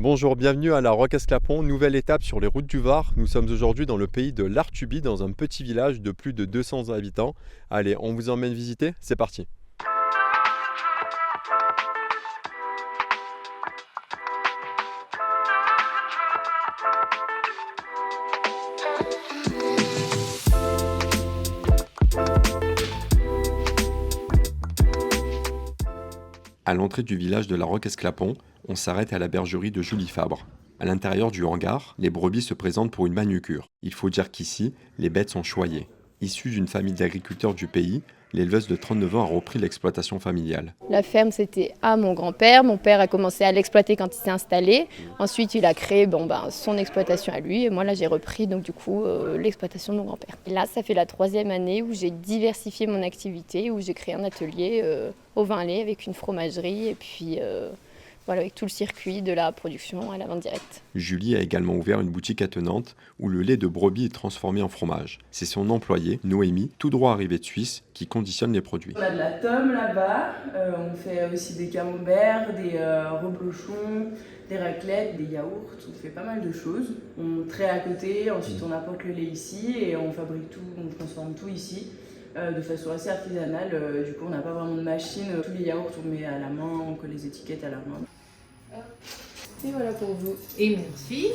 Bonjour, bienvenue à la Roque-Esclapon, nouvelle étape sur les routes du Var. Nous sommes aujourd'hui dans le pays de l'Artuby, dans un petit village de plus de 200 habitants. Allez, on vous emmène visiter, c'est parti. À l'entrée du village de la Roque-Esclapon, on s'arrête à la bergerie de Julie Fabre. À l'intérieur du hangar, les brebis se présentent pour une manucure. Il faut dire qu'ici, les bêtes sont choyées. Issue d'une famille d'agriculteurs du pays, l'éleveuse de 39 ans a repris l'exploitation familiale. La ferme, c'était à mon grand-père. Mon père a commencé à l'exploiter quand il s'est installé. Ensuite, il a créé son exploitation à lui. Et moi, là, j'ai repris l'exploitation de mon grand-père. Et là, ça fait la 3e année où j'ai diversifié mon activité, où j'ai créé un atelier au vin-lait avec une fromagerie et puis avec tout le circuit de la production à la vente directe. Julie a également ouvert une boutique attenante où le lait de brebis est transformé en fromage. C'est son employée, Noémie, tout droit arrivée de Suisse, qui conditionne les produits. On a de la tome là-bas, on fait aussi des camemberts, des reblochons, des raclettes, des yaourts, on fait pas mal de choses. On traite à côté, ensuite on apporte le lait ici et on fabrique tout, on transforme tout ici. De façon assez artisanale, du coup on n'a pas vraiment de machine, tous les yaourts on met à la main, on colle les étiquettes à la main. Et voilà pour vous. Et merci.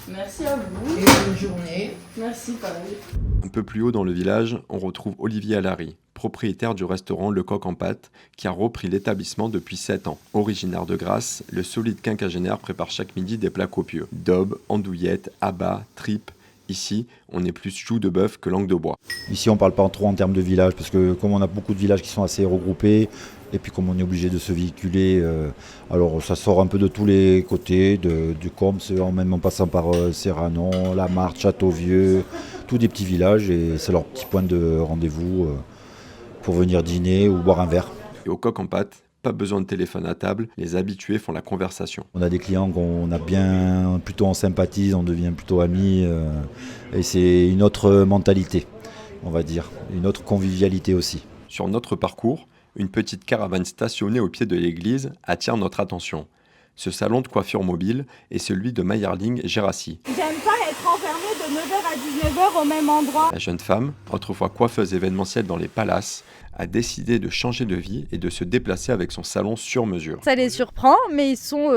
Merci à vous. Et bonne journée. Merci, pareil. Un peu plus haut dans le village, on retrouve Olivier Allary, propriétaire du restaurant Le Coq en Pâte, qui a repris l'établissement depuis 7 ans. Originaire de Grasse, le solide quinquagénaire prépare chaque midi des plats copieux. Daube, andouillettes, abats, tripes. Ici, on est plus joue de bœuf que langue de bois. Ici, on ne parle pas trop en termes de village, parce que comme on a beaucoup de villages qui sont assez regroupés, et puis comme on est obligé de se véhiculer, alors ça sort un peu de tous les côtés, du Combes, même en passant par Serranon, La Marthe, Châteauvieux, tous des petits villages, et c'est leur petit point de rendez-vous pour venir dîner ou boire un verre. Et au Coq en Pâte, pas besoin de téléphone à table, les habitués font la conversation. On a des clients qu'on a plutôt on sympathise, on devient plutôt amis, et c'est une autre mentalité, on va dire, une autre convivialité aussi. Sur notre parcours, une petite caravane stationnée au pied de l'église attire notre attention. Ce salon de coiffure mobile est celui de Mayerling Gérassi. J'aime pas être enfermée de 9h à 19h au même endroit. La jeune femme, autrefois coiffeuse événementielle dans les palaces, a décidé de changer de vie et de se déplacer avec son salon sur mesure. Ça les surprend, mais ils sont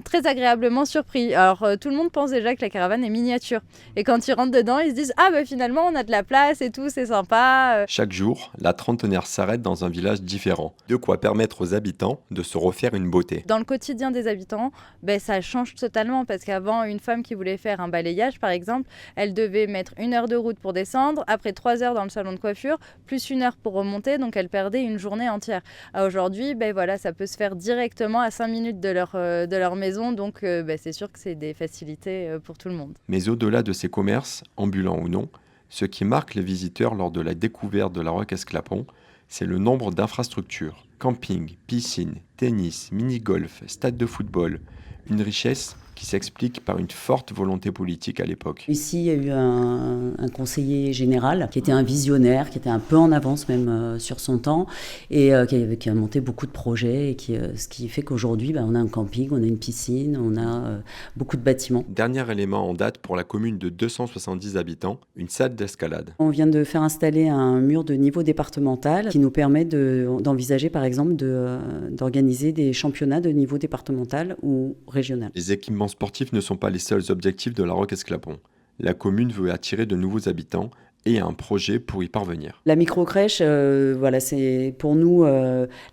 très agréablement surpris. Alors tout le monde pense déjà que la caravane est miniature. Et quand ils rentrent dedans, ils se disent « Ah bah finalement on a de la place et tout, c'est sympa ». Chaque jour, la trentenaire s'arrête dans un village différent. De quoi permettre aux habitants de se refaire une beauté. Dans le quotidien des habitants, ça change totalement parce qu'avant, une femme qui voulait faire un balayage par exemple, elle devait mettre 1 heure de route pour descendre, après 3 heures dans le salon de coiffure, plus 1 heure pour remonter, donc elle perdait une journée entière. Aujourd'hui, ça peut se faire directement à 5 minutes de leur maison, donc c'est sûr que c'est des facilités pour tout le monde. Mais au-delà de ces commerces, ambulants ou non, ce qui marque les visiteurs lors de la découverte de la Roque-Esclapon, c'est le nombre d'infrastructures. Camping, piscine, tennis, mini-golf, stade de football, une richesse qui s'explique par une forte volonté politique à l'époque. Ici, il y a eu un conseiller général qui était un visionnaire, qui était un peu en avance même sur son temps et qui a monté beaucoup de projets et ce qui fait qu'aujourd'hui, on a un camping, on a une piscine, on a beaucoup de bâtiments. Dernier élément en date pour la commune de 270 habitants, une salle d'escalade. On vient de faire installer un mur de niveau départemental qui nous permet d'envisager par exemple d'organiser des championnats de niveau départemental ou régional. Les équipements sportifs ne sont pas les seuls objectifs de la Roque-Esclapon. La commune veut attirer de nouveaux habitants et a un projet pour y parvenir. La microcrèche, c'est pour nous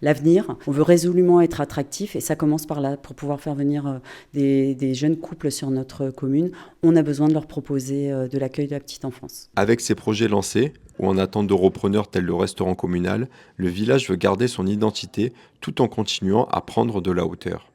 l'avenir. On veut résolument être attractif et ça commence par là. Pour pouvoir faire venir des jeunes couples sur notre commune, on a besoin de leur proposer de l'accueil de la petite enfance. Avec ces projets lancés, ou en attente de repreneurs tels le restaurant communal, le village veut garder son identité tout en continuant à prendre de la hauteur.